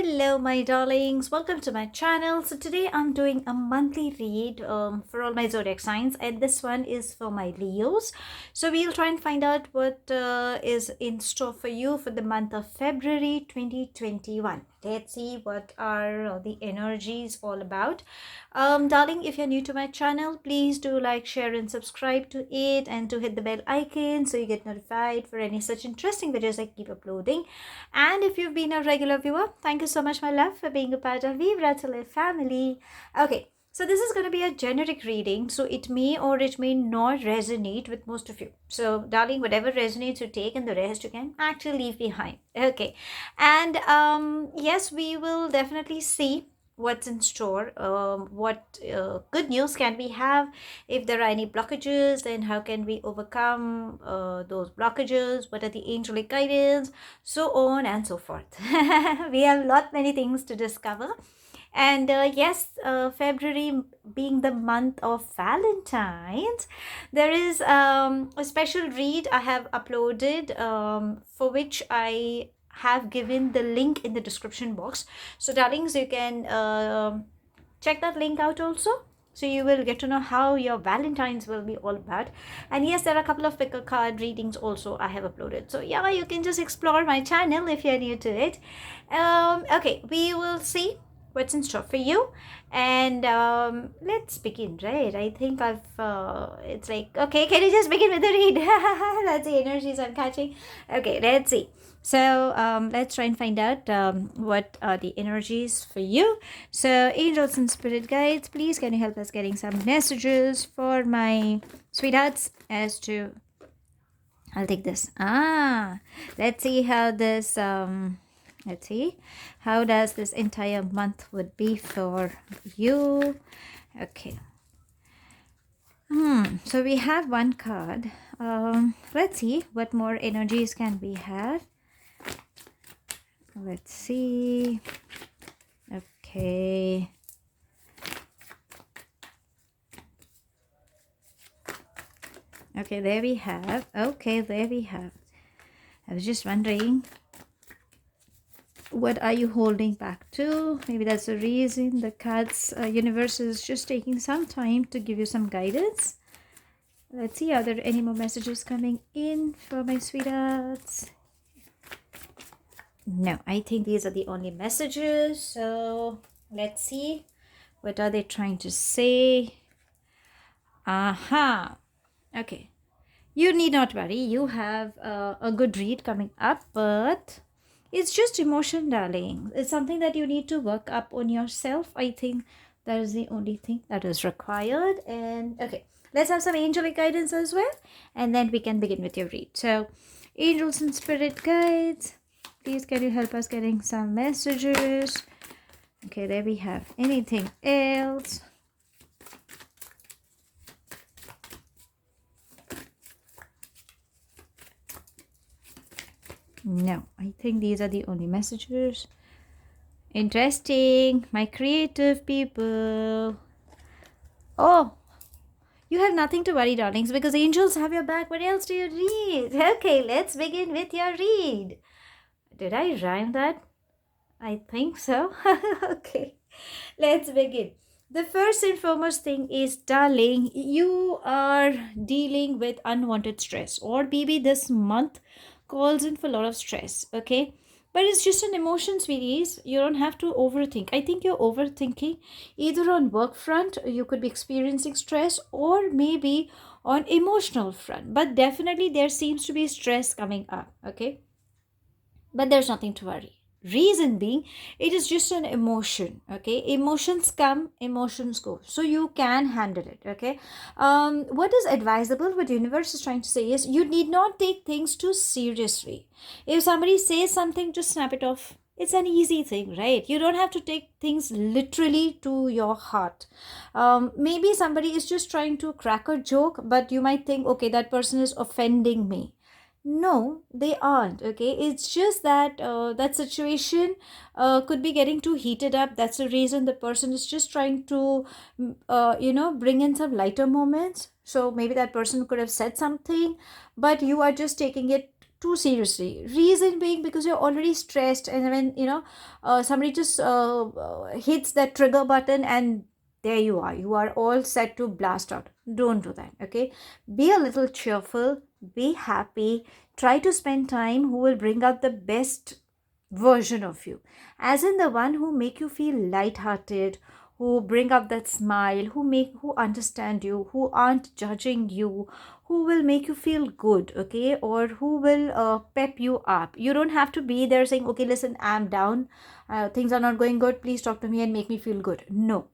Hello my darlings, welcome to my channel. So today I'm doing a monthly read for all my zodiac signs, and this one is for my Leos. So we'll try and find out what is in store for you for the month of February 2021. Let's see what are the energies all about. Darling, if you're new to my channel, please do like, share and subscribe to it, and to hit the bell icon so you get notified for any such interesting videos I keep uploading. And if you've been a regular viewer, thank you so much, my love, for being a part of Vivre family. Okay, so this is going to be a generic reading, so it may or it may not resonate with most of you. So, darling, whatever resonates, you take, and the rest you can actually leave behind. Okay, and yes, we will definitely see what's in store, what good news can we have. If there are any blockages, then how can we overcome those blockages? What are the angelic guidance, so on and so forth. We have many things to discover. And yes, February being the month of Valentine's, there is a special read I have uploaded, for which I have given the link in the description box. So darlings, you can check that link out also, so you will get to know how your Valentine's will be all about. And yes, there are a couple of picker card readings also I have uploaded, so yeah, you can just explore my channel if you're new to it. Okay, we will see what's in store for you, and let's begin. Right, I think I've it's like, okay, can you just begin with the read? That's the energies I'm catching. Okay, let's see. So let's try and find out what are the energies for you. So angels and spirit guides, please can you help us getting some messages for my sweethearts as to, I'll take this. Let's see how this let's see how does this entire month would be for you. Okay. So we have one card. Let's see what more energies can we have. Let's see. Okay. Okay, there we have. Okay, there we have. I was just wondering, what are you holding back to? Maybe that's the reason the cards universe is just taking some time to give you some guidance. Let's see, are there any more messages coming in for my sweethearts? No, I think these are the only messages. So let's see, what are they trying to say? Okay, you need not worry, you have a good read coming up, but it's just emotion, darling. It's something that you need to work up on yourself. I think that is the only thing that is required. And okay, let's have some angelic guidance as well, and then we can begin with your read. So angels and spirit guides, please can you help us getting some messages. Okay, there we have. Anything else? No, I think these are the only messages. Interesting, my creative people. Oh, you have nothing to worry, darlings, because angels have your back. What else do you need? Okay, let's begin with your read. Did I rhyme that? I think so. Okay, let's begin. The first and foremost thing is, darling, you are dealing with unwanted stress, or maybe this month calls in for a lot of stress. Okay, but it's just an emotion, sweeties. You don't have to overthink. I think you're overthinking either on work front, you could be experiencing stress, or maybe on emotional front, but definitely there seems to be stress coming up. Okay, but there's nothing to worry. Reason being, it is just an emotion. Okay, emotions come, emotions go, so you can handle it. Okay, what is advisable, what universe is trying to say is, you need not take things too seriously. If somebody says something, just snap it off. It's an easy thing, right? You don't have to take things literally to your heart. Maybe somebody is just trying to crack a joke, but you might think, okay, that person is offending me. No, they aren't. Okay, it's just that that situation could be getting too heated up. That's the reason the person is just trying to bring in some lighter moments. So maybe that person could have said something, but you are just taking it too seriously. Reason being, because you're already stressed, and when somebody just hits that trigger button, and there you are all set to blast out. Don't do that. Okay, be a little cheerful, be happy, try to spend time who will bring out the best version of you, as in the one who make you feel lighthearted, who bring up that smile, who understand you, who aren't judging you, who will make you feel good. Okay, or who will pep you up. You don't have to be there saying, okay, listen, I'm down, things are not going good, please talk to me and make me feel good. No,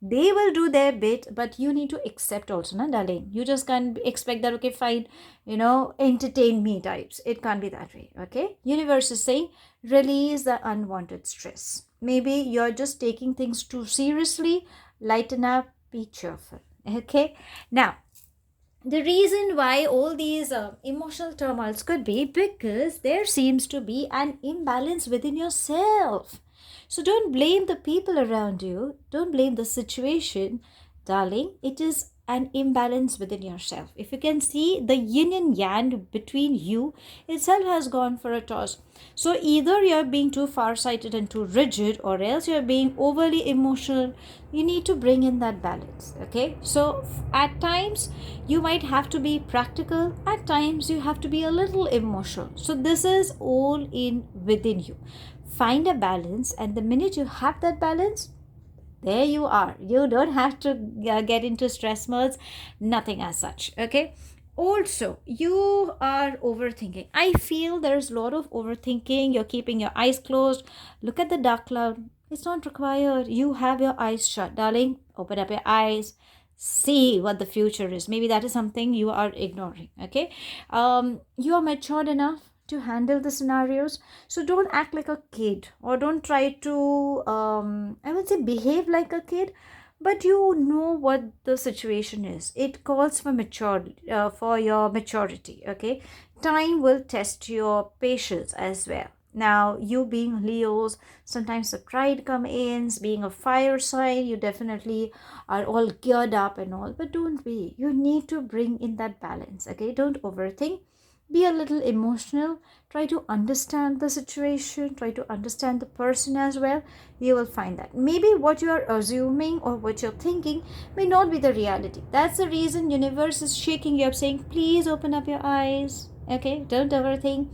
they will do their bit, but you need to accept also, na darling. You just can't expect that, okay, fine, entertain me types. It can't be that way. Okay, universe is saying, release the unwanted stress. Maybe you're just taking things too seriously. Lighten up, be cheerful. Okay, now the reason why all these emotional turmoils could be because there seems to be an imbalance within yourself. So don't blame the people around you, don't blame the situation, darling. It is an imbalance within yourself. If you can see, the yin and yang between you itself has gone for a toss. So either you're being too far-sighted and too rigid, or else you're being overly emotional. You need to bring in that balance. Okay, so at times you might have to be practical, at times you have to be a little emotional. So this is all in within you. Find a balance, and the minute you have that balance, there you are. You don't have to get into stress modes, nothing as such. Okay, also you are overthinking. I feel there's a lot of overthinking. You're keeping your eyes closed. Look at the dark cloud. It's not required. You have your eyes shut, darling. Open up your eyes, see what the future is. Maybe that is something you are ignoring. Okay, you are matured enough to handle the scenarios, so don't act like a kid, or don't try to I would say behave like a kid, but you know what the situation is. It calls for for your maturity. Okay, time will test your patience as well. Now, you being Leos, sometimes the pride come in. Being a fire sign, you definitely are all geared up and all, but don't be. You need to bring in that balance. Okay, don't overthink, be a little emotional, try to understand the situation, try to understand the person as well. You will find that maybe what you are assuming or what you're thinking may not be the reality. That's the reason universe is shaking you up, saying, please open up your eyes. Okay, don't overthink.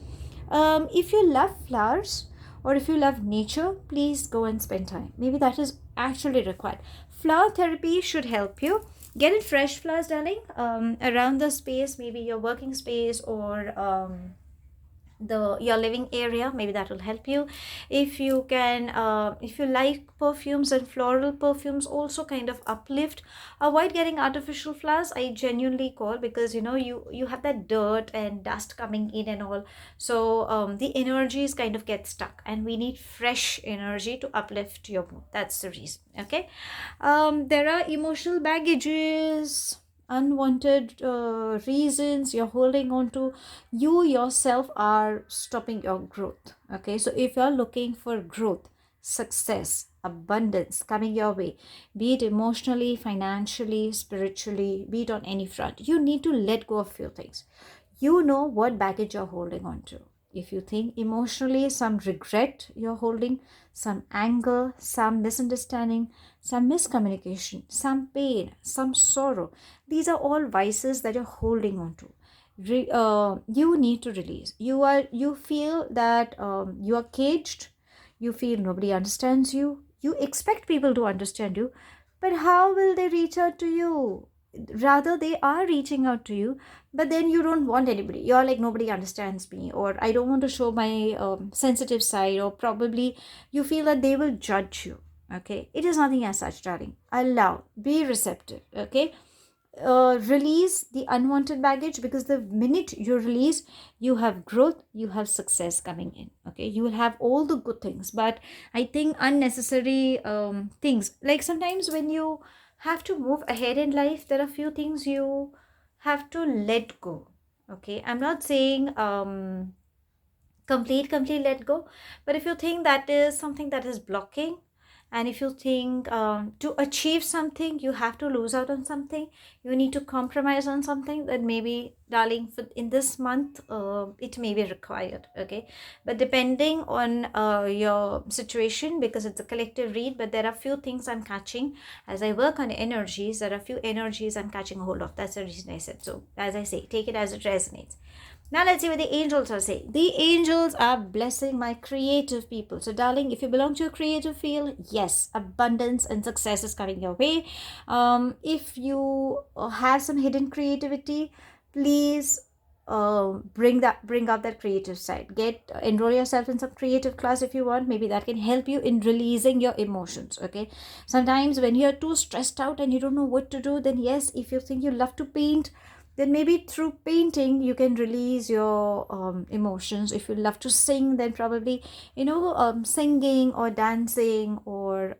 If you love flowers or if you love nature, please go and spend time. Maybe that is actually required. Flower therapy should help you. Get in fresh flowers, darling, around the space, maybe your working space, or your living area. Maybe that will help you. If you can, if you like perfumes, and floral perfumes also kind of uplift. Avoid getting artificial flowers, I genuinely call, because you have that dirt and dust coming in and all. So the energies kind of get stuck, and we need fresh energy to uplift your mood. That's the reason. Okay, there are emotional baggages, unwanted reasons you're holding on to. You yourself are stopping your growth. Okay, so if you're looking for growth, success, abundance coming your way, be it emotionally, financially, spiritually, be it on any front, you need to let go of few things. You know what baggage you're holding on to. If you think emotionally, some regret you're holding, some anger, some misunderstanding, some miscommunication, some pain, some sorrow, these are all vices that you're holding on to. You need to release. You feel that you are caged. You feel nobody understands you. You expect people to understand you, but how will they reach out to you? Rather, they are reaching out to you, but then you don't want anybody. You're like, nobody understands me, or I don't want to show my sensitive side, or probably you feel that they will judge you. Okay, it is nothing as such, darling. Allow, be receptive. Okay, release the unwanted baggage, because the minute you release, you have growth, you have success coming in. Okay, you will have all the good things, but I think unnecessary things, like sometimes when you have to move ahead in life, there are few things you have to let go. Okay, I'm not saying complete let go, but if you think that is something that is blocking, And if you think to achieve something you have to lose out on something, you need to compromise on something, then maybe darling, for in this month it may be required. Okay, but depending on your situation, because it's a collective read, but there are few things I'm catching as I work on energies. There are few energies I'm catching a hold of. That's the reason I said so. As I say, take it as it resonates. Now let's see what the angels are saying. The angels are blessing my creative people. So darling, if you belong to a creative field, yes, abundance and success is coming your way. If you have some hidden creativity, please bring out that creative side. Enroll yourself in some creative class if you want. Maybe that can help you in releasing your emotions. Okay, sometimes when you're too stressed out and you don't know what to do, then yes, if you think you love to paint, then maybe through painting you can release your emotions. If you love to sing, then probably singing or dancing or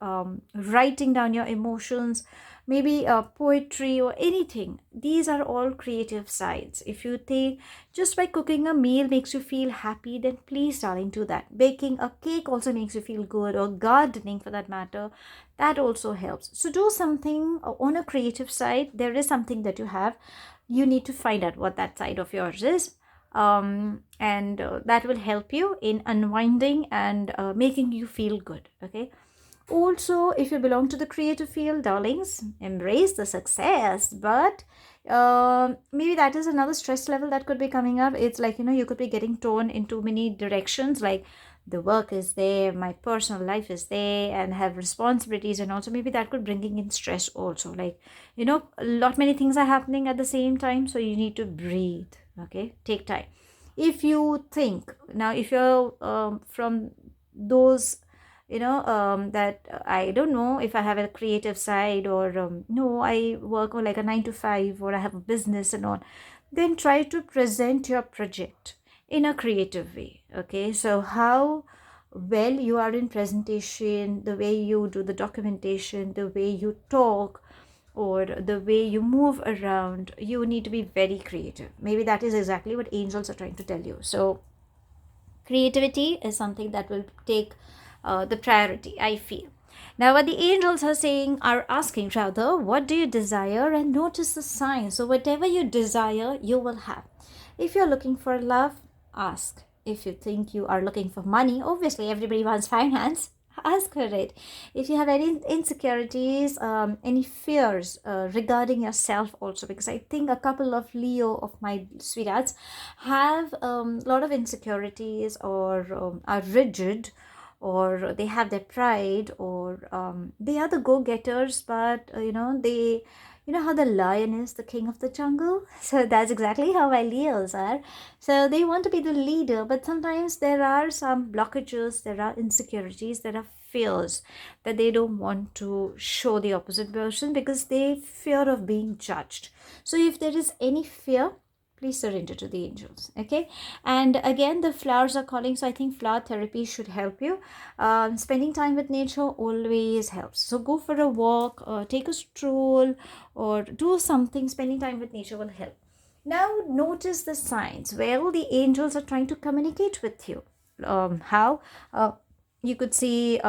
writing down your emotions, maybe poetry or anything. These are all creative sides. If you think just by cooking a meal makes you feel happy, then please darling do that. Baking a cake also makes you feel good, or gardening for that matter, that also helps. So do something on a creative side. There is something that you have, you need to find out what that side of yours is, and that will help you in unwinding and making you feel good. Okay, also if you belong to the creative field, darlings, embrace the success, but maybe that is another stress level that could be coming up. It's like, you could be getting torn into many directions, like the work is there, my personal life is there, and have responsibilities, and also maybe that could bringing in stress also, like a lot many things are happening at the same time, so you need to breathe. Okay, take time. If you think now, if you're from those that I don't know if I have a creative side, or no, I work on like a 9 to 5, or I have a business and all, then try to present your project in a creative way. Okay, so how well you are in presentation, the way you do the documentation, the way you talk, or the way you move around, you need to be very creative. Maybe that is exactly what angels are trying to tell you. So creativity is something that will take the priority, I feel. Now what the angels are asking rather, what do you desire, and notice the signs. So whatever you desire, you will have. If you're looking for love, ask. If you think you are looking for money, obviously everybody wants finance, ask for it. If you have any insecurities, any fears regarding yourself also, because I think a couple of Leo of my sweethearts have a lot of insecurities, or are rigid, or they have their pride, or they are the go-getters, but they, how the lion is the king of the jungle. So that's exactly how our Leos are. So they want to be the leader, but sometimes there are some blockages, there are insecurities, there are fears that they don't want to show the opposite person, because they fear of being judged. So if there is any fear, please surrender to the angels. Okay, and again the flowers are calling, so I think flower therapy should help you. Spending time with nature always helps, so go for a walk, take a stroll, or do something. Spending time with nature will help. Now notice the signs. Well, the angels are trying to communicate with you. How you could see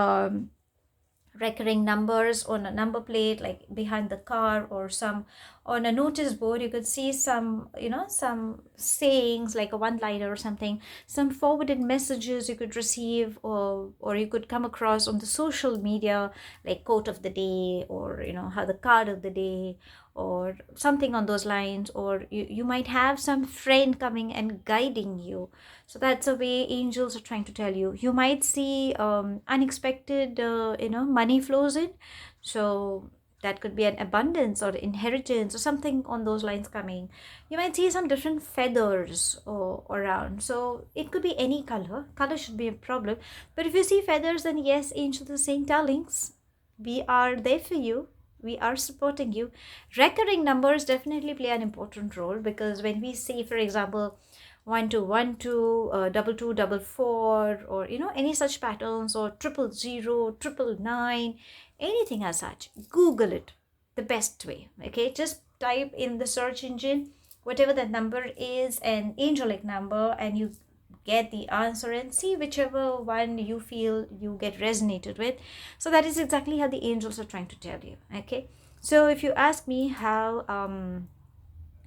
recurring numbers on a number plate, like behind the car, or some on a notice board. You could see some some sayings, like a one liner or something, some forwarded messages you could receive, or you could come across on the social media, like quote of the day, or how the card of the day, or something on those lines. Or you might have some friend coming and guiding you. So that's the way angels are trying to tell you. You might see unexpected money flows in. So that could be an abundance or inheritance or something on those lines coming. You might see some different feathers around. So it could be any color should be a problem. But if you see feathers, then yes, angels are saying, darlings, we are there for you, we are supporting you. Recurring numbers definitely play an important role, because when we see, for example, 1212, 2244, or any such patterns, or 000, 999, anything as such, Google it the best way. Okay, just type in the search engine whatever that number is, an angelic number, and you get the answer and see whichever one you feel you get resonated with. So that is exactly how the angels are trying to tell you. Okay, so if you ask me how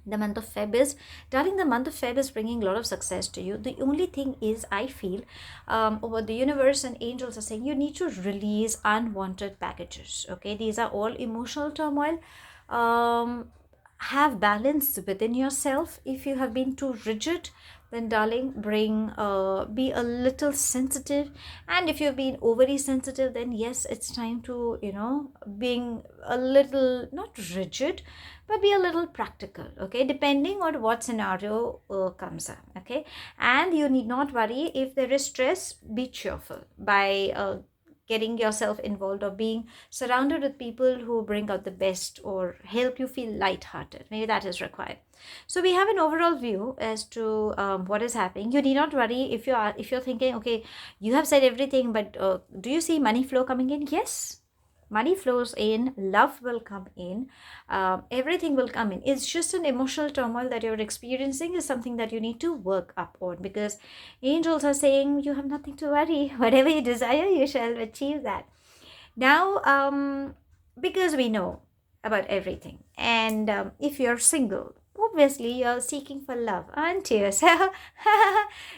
the month of Feb is, darling, the month of Feb is bringing a lot of success to you. The only thing is, I feel what the universe and angels are saying, you need to release unwanted packages. Okay, these are all emotional turmoil. Have balance within yourself. If you have been too rigid, then darling, be a little sensitive. And if you've been overly sensitive, then yes, it's time to, being a little not rigid, but be a little practical. Okay, depending on what scenario comes up. Okay, and you need not worry if there is stress. Be cheerful by getting yourself involved or being surrounded with people who bring out the best or help you feel lighthearted. Maybe that is required. So we have an overall view as to what is happening. You need not worry if you're thinking, okay, you have said everything, but do you see money flow coming in? Yes, money flows in, love will come in, everything will come in. It's just an emotional turmoil that you're experiencing is something that you need to work up on, because angels are saying you have nothing to worry. Whatever you desire, you shall achieve that. Now, because we know about everything, and if you're single, obviously you're seeking for love, aren't you? So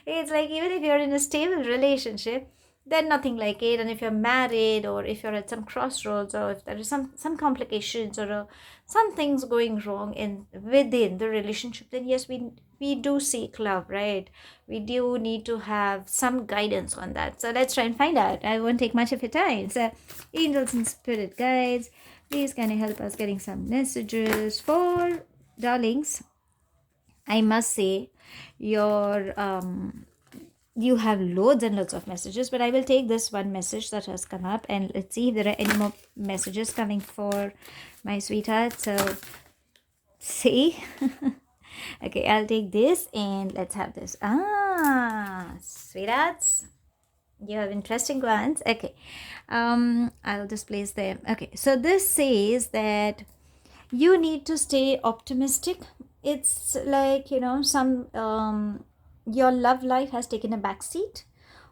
it's like, even if you're in a stable relationship, then nothing like it. And if you're married, or if you're at some crossroads, or if there is some complications, or some things going wrong within the relationship, then yes, we do seek love, right? We do need to have some guidance on that. So let's try and find out. I won't take much of your time. So angels and spirit guides, please can you help us getting some messages for darlings. I must say, your you have loads and loads of messages, but I will take this one message that has come up, and let's see if there are any more messages coming for my sweetheart. So see. Okay, I'll take this and let's have this. Sweethearts, you have interesting ones. Okay, I'll just place them. Okay, so this says that you need to stay optimistic. It's like, some your love life has taken a backseat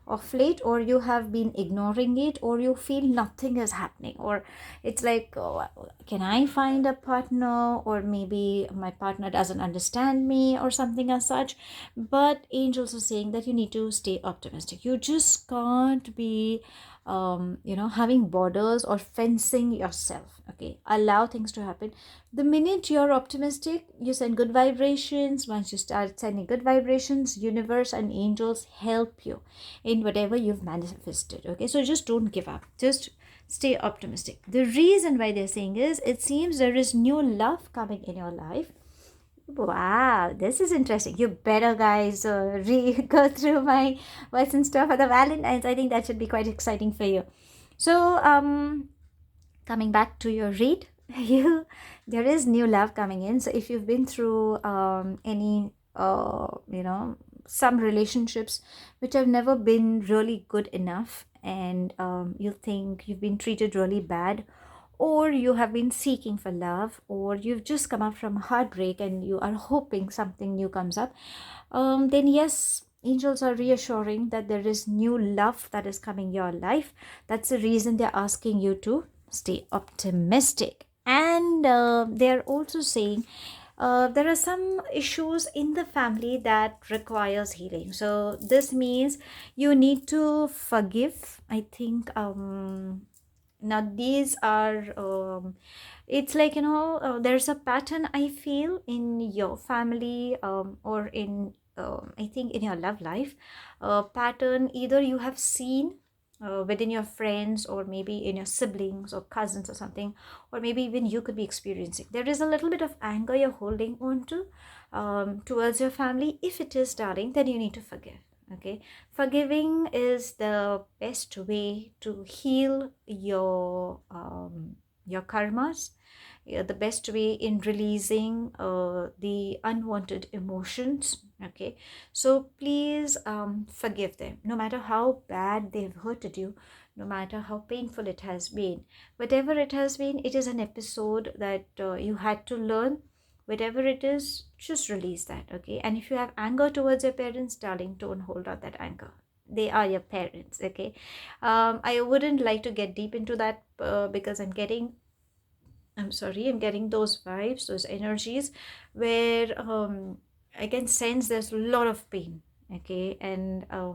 of late, or you have been ignoring it, or you feel nothing is happening, or it's like, oh, can I find a partner, or maybe my partner doesn't understand me, or something as such. But angels are saying that you need to stay optimistic. You just can't be having borders or fencing yourself. Okay, allow things to happen. The minute you're optimistic, you send good vibrations. Once you start sending good vibrations, universe and angels help you in whatever you've manifested. Okay, so just don't give up, just stay optimistic. The reason why they're saying is, it seems there is new love coming in your life. Wow, this is interesting. You better, guys, go through my what's in store for the Valentine's. I think that should be quite exciting for you. So, coming back to your read, there is new love coming in. So if you've been through any some relationships which have never been really good enough, and you think you've been treated really bad, or you have been seeking for love, or you've just come up from heartbreak and you are hoping something new comes up, then yes, angels are reassuring that there is new love that is coming your life. That's the reason they're asking you to stay optimistic. And they're also saying there are some issues in the family that requires healing. So this means you need to forgive. I think now these are it's like, there's a pattern I feel in your family, or in I think in your love life, pattern either you have seen within your friends, or maybe in your siblings or cousins or something, or maybe even you could be experiencing. There is a little bit of anger you're holding on to towards your family. If it is, darling, then you need to forgive. Okay, forgiving is the best way to heal your karmas. The best way in releasing the unwanted emotions. Okay, so please forgive them, no matter how bad they've hurted you, no matter how painful it has been. Whatever it has been, it is an episode that you had to learn. whatever it is, just release that, okay? And if you have anger towards your parents, darling, don't hold out that anger. They are your parents, okay? I wouldn't like to get deep into that because I'm getting those vibes, those energies where I can sense there's a lot of pain, okay? And a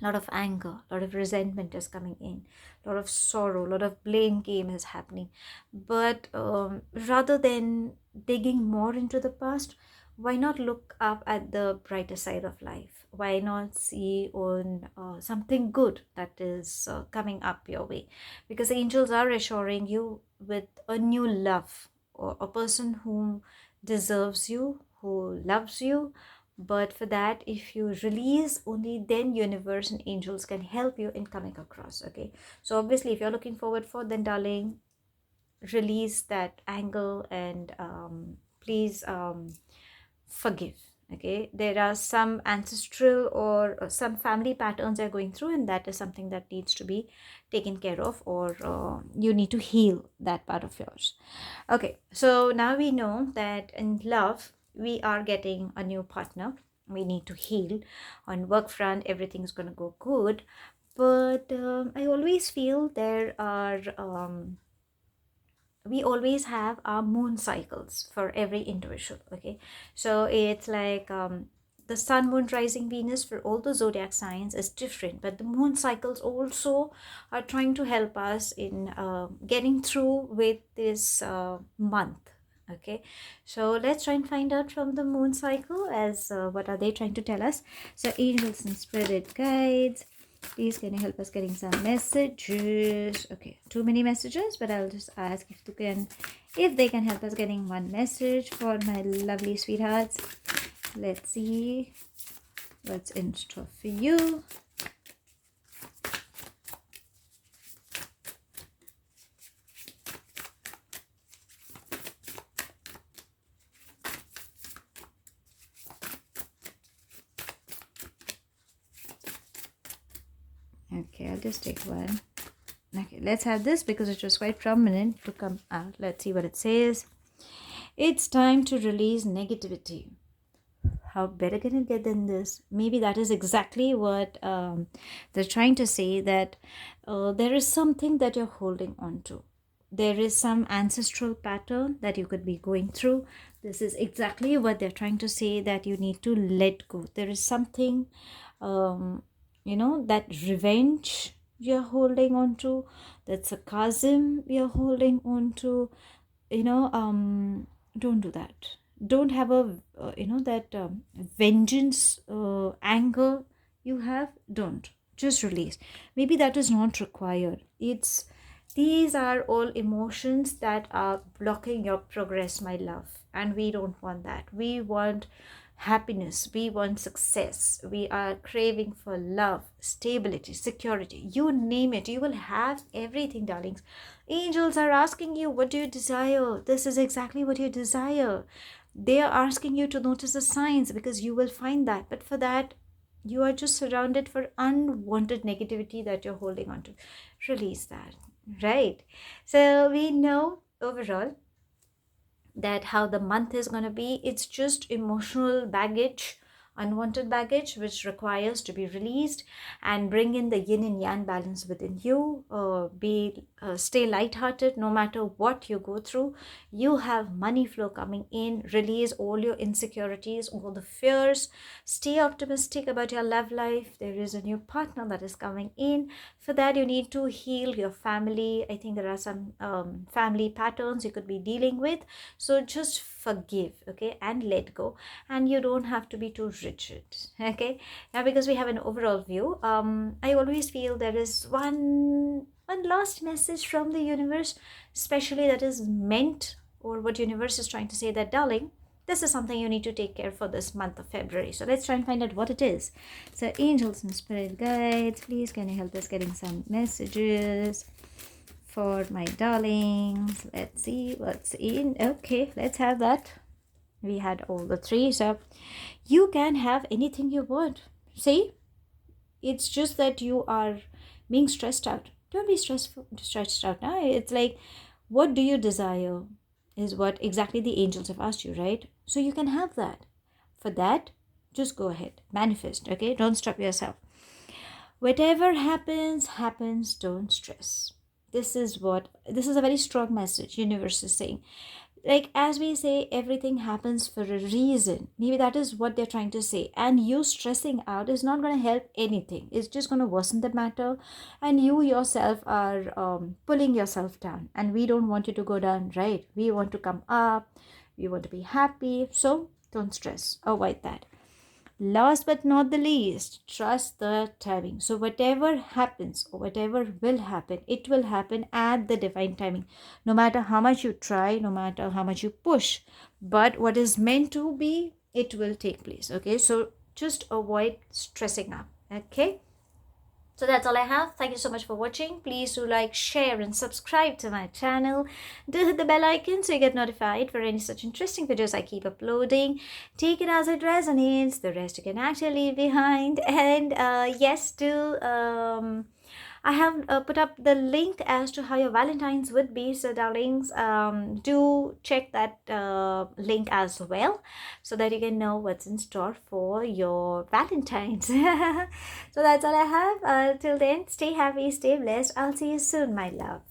lot of anger, a lot of resentment is coming in, a lot of sorrow, a lot of blame game is happening. But rather than digging more into the past, why not look up at the brighter side of life? Why not see on something good that is coming up your way? Because angels are assuring you with a new love, or a person who deserves you, who loves you. But for that, if you release, only then universe and angels can help you in coming across, okay? So obviously, if you're looking forward for, then darling, release that anger and please forgive, okay? There are some ancestral or some family patterns you're going through, and that is something that needs to be taken care of, or you need to heal that part of yours. Okay, so now we know that in love, we are getting a new partner. We need to heal. On work front, everything's going to go good. But I always feel there are we always have our moon cycles for every individual, okay? So it's like the sun, moon, rising, Venus for all the zodiac signs is different, but the moon cycles also are trying to help us in getting through with this month, okay? So let's try and find out from the moon cycle as what are they trying to tell us. So angels and spirit guides, please can you help us getting some messages? Okay, too many messages, but I'll just ask if they can help us getting one message for my lovely sweethearts. Let's see what's in store for you. Okay, I'll just take one. Okay, let's have this because it was quite prominent to come out. Let's see what it says. It's time to release negativity. How better can it get than this? Maybe that is exactly what they're trying to say, that there is something that you're holding on to. There is some ancestral pattern that you could be going through. This is exactly what they're trying to say, that you need to let go. There is something, that revenge you're holding on to, that sarcasm you're holding on to. Don't do that. Don't have a that vengeance anger you have. Don't, just release. Maybe that is not required. These are all emotions that are blocking your progress, my love, and we don't want that. We want happiness, we want success, we are craving for love, stability, security, you name it. You will have everything, darlings. Angels are asking you, what do you desire? This is exactly what you desire. They are asking you to notice the signs, because you will find that. But for that, you are just surrounded for unwanted negativity that you're holding on to. Release that, right? So we know overall that how the month is going to be. It's just emotional baggage, unwanted baggage, which requires to be released, and bring in the yin and yang balance within you. Stay lighthearted no matter what you go through. You have money flow coming in. Release all your insecurities, all the fears. Stay optimistic about your love life. There is a new partner that is coming in. For that, you need to heal your family. I think there are some family patterns you could be dealing with. So just forgive, okay, and let go. And you don't have to be too rigid, okay? Now, because we have an overall view, I always feel there is one last message from the universe, especially that is meant, or what universe is trying to say, that darling, this is something you need to take care for this month of February. So let's try and find out what it is. So angels and spirit guides, please can you help us getting some messages for my darlings? Let's see what's in. Okay, let's have that. We had all the three. So you can have anything you want. See, it's just that you are being stressed out. Don't be stretched out now. It's like, what do you desire? is what exactly the angels have asked you, right? So you can have that. For that, just go ahead, manifest. Okay, don't stop yourself. Whatever happens, don't stress. This is a very strong message universe is saying. Like, as we say, everything happens for a reason. Maybe that is what they're trying to say. And you stressing out is not going to help anything. It's just going to worsen the matter. And you yourself are pulling yourself down. And we don't want you to go down, right? We want to come up. We want to be happy. So don't stress. Avoid that. Last but not the least, trust the timing. So whatever happens or whatever will happen, it will happen at the divine timing. No matter how much you try, no matter how much you push, but what is meant to be, it will take place. Okay, so just avoid stressing up. Okay. So that's all I have. Thank you so much for watching. Please do like, share and subscribe to my channel. Do hit the bell icon so you get notified for any such interesting videos I keep uploading. Take it as it resonates. The rest you can actually leave behind. And yes, do I have put up the link as to how your Valentine's would be. So darlings, do check that link as well so that you can know what's in store for your Valentine's. So that's all I have. Till then, stay happy, stay blessed. I'll see you soon, my love.